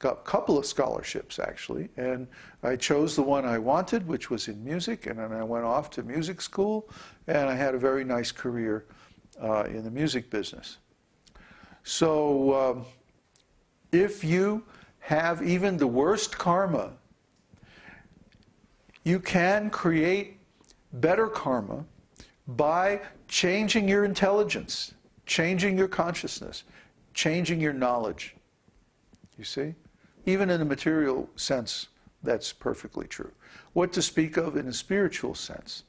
got a couple of scholarships actually, and I chose the one I wanted, which was in music, and then I went off to music school, and I had a very nice career in the music business. So if you have even the worst karma, you can create better karma by changing your intelligence, changing your consciousness, changing your knowledge. You see? Even in a material sense, that's perfectly true. What to speak of in a spiritual sense?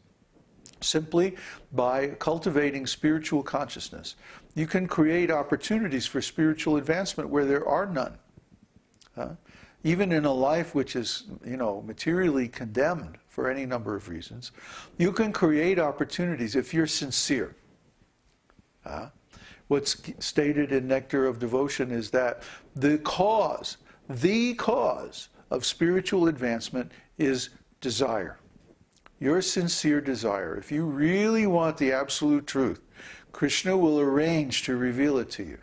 Simply by cultivating spiritual consciousness, you can create opportunities for spiritual advancement where there are none. Even in a life which is, materially condemned for any number of reasons, you can create opportunities if you're sincere. What's stated in Nectar of Devotion is that the cause of spiritual advancement is desire. Your sincere desire. If you really want the absolute truth, Krishna will arrange to reveal it to you.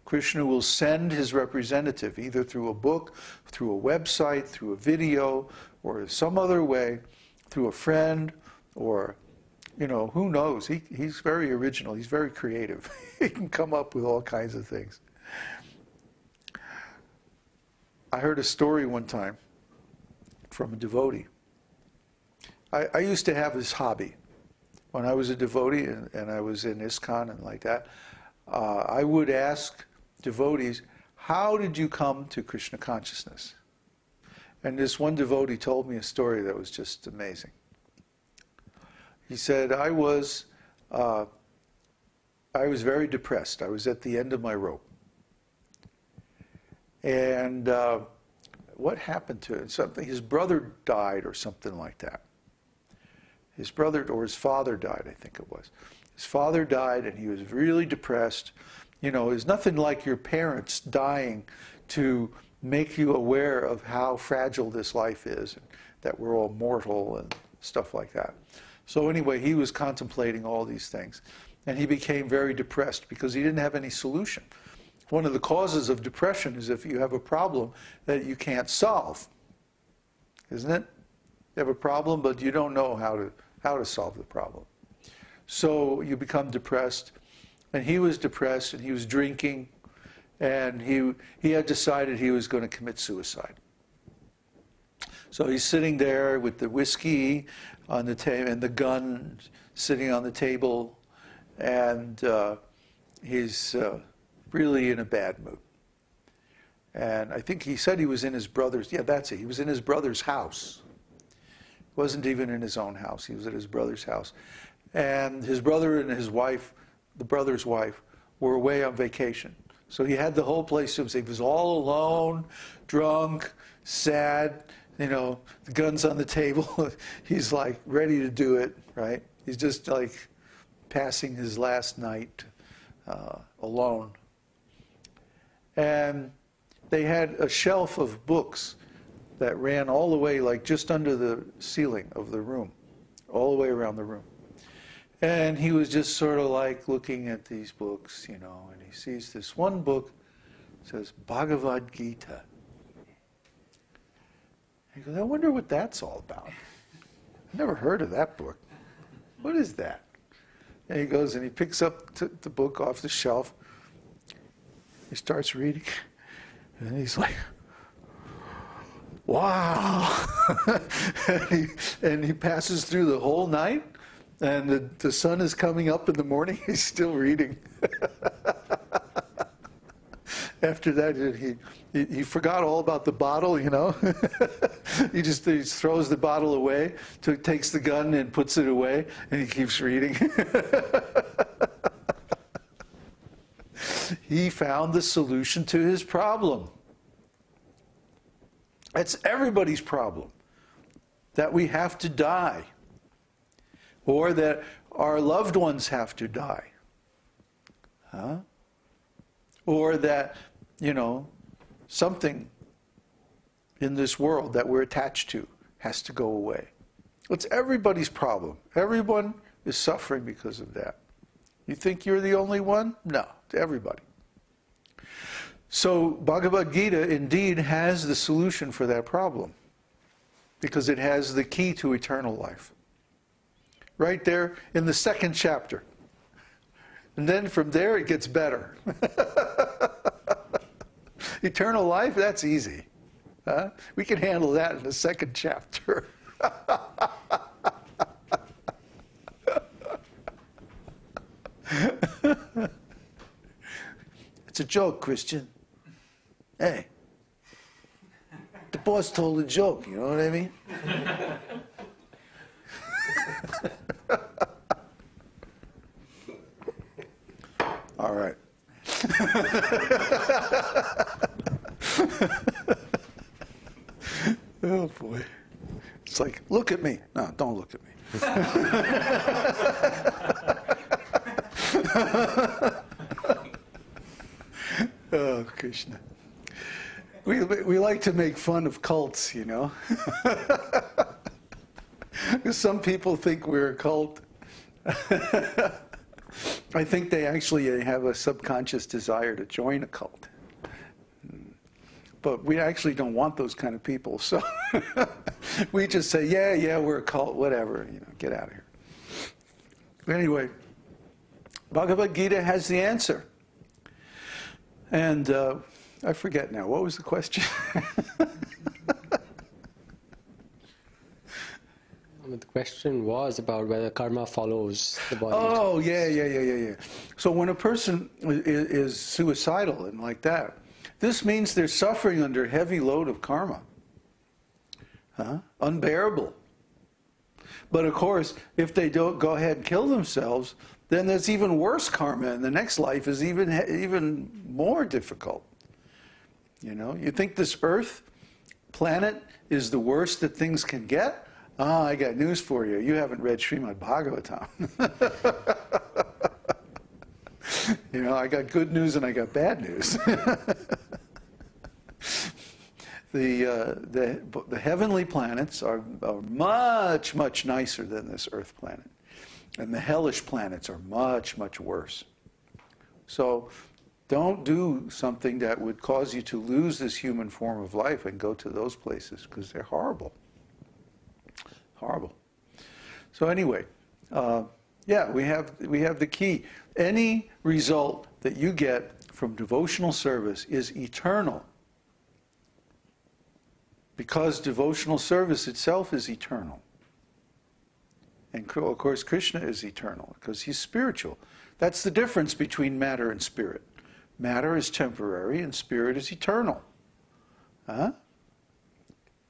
Krishna will send his representative, either through a book, through a website, through a video, or some other way, through a friend, or, who knows? He's very original. He's very creative. He can come up with all kinds of things. I heard a story one time from a devotee. I used to have this hobby. When I was a devotee and I was in ISKCON and like that, I would ask devotees, how did you come to Krishna consciousness? And this one devotee told me a story that was just amazing. He said, I was very depressed. I was at the end of my rope. And what happened to it? Something, his brother died or something like that. His brother or his father died, I think it was. His father died and he was really depressed. There's nothing like your parents dying to make you aware of how fragile this life is, and that we're all mortal and stuff like that. So anyway, he was contemplating all these things. And he became very depressed because he didn't have any solution. One of the causes of depression is if you have a problem that you can't solve. Isn't it? You have a problem, but you don't know how to solve the problem. So you become depressed. And he was depressed, and he was drinking, and he had decided he was going to commit suicide. So he's sitting there with the whiskey on the table and the gun sitting on the table, and he's really in a bad mood. And I think he said he was in his brother's, yeah, that's it, he was in his brother's house. He wasn't even in his own house, he was at his brother's house. And his brother and his wife, the brother's wife, were away on vacation. So he had the whole place to himself. He was all alone, drunk, sad, the gun's on the table. He's like ready to do it, right? He's just like passing his last night alone. And they had a shelf of books that ran all the way, like just under the ceiling of the room, all the way around the room. And he was just sort of like looking at these books, and he sees this one book, says Bhagavad-gītā. He goes, I wonder what that's all about. I've never heard of that book. What is that? And he goes and he picks up the book off the shelf. He starts reading, and he's like, wow. and he passes through the whole night. And the sun is coming up in the morning, he's still reading. After that, he forgot all about the bottle, he just throws the bottle away, takes the gun and puts it away, and he keeps reading. He found the solution to his problem. That's everybody's problem, that we have to die. Or that our loved ones have to die. Or that, something in this world that we're attached to has to go away. It's everybody's problem. Everyone is suffering because of that. You think you're the only one? No, it's everybody. So Bhagavad-gītā indeed has the solution for that problem, because it has the key to eternal life. Right there in the 2nd chapter. And then from there it gets better. Eternal life, that's easy. Huh? We can handle that in the 2nd chapter. It's a joke, Christian. Hey, the boss told a joke, you know what I mean? All right. Oh boy. It's like, look at me. No, don't look at me. Oh, Krishna. We like to make fun of cults, you know. Some people think we're a cult. I think they actually have a subconscious desire to join a cult. But we actually don't want those kind of people, so we just say, yeah, we're a cult, whatever, you know, get out of here. But anyway, Bhagavad-gītā has the answer. And I forget now, what was the question? The question was about whether karma follows the body. Oh, yeah. So when a person is suicidal and like that, this means they're suffering under a heavy load of karma. Unbearable. But of course, if they don't go ahead and kill themselves, then there's even worse karma, and the next life is even more difficult. You know, you think this Earth planet is the worst that things can get? Ah, I got news for you. You haven't read Śrīmad-Bhāgavatam. You know, I got good news and I got bad news. The heavenly planets are much, much nicer than this Earth planet. And the hellish planets are much, much worse. So don't do something that would cause you to lose this human form of life and go to those places, because they're horrible. Horrible. So anyway, yeah, we have the key. Any result that you get from devotional service is eternal, because devotional service itself is eternal. And of course, Krishna is eternal because he's spiritual. That's the difference between matter and spirit. Matter is temporary and spirit is eternal. You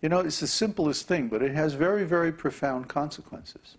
know, it's the simplest thing, but it has very, very profound consequences.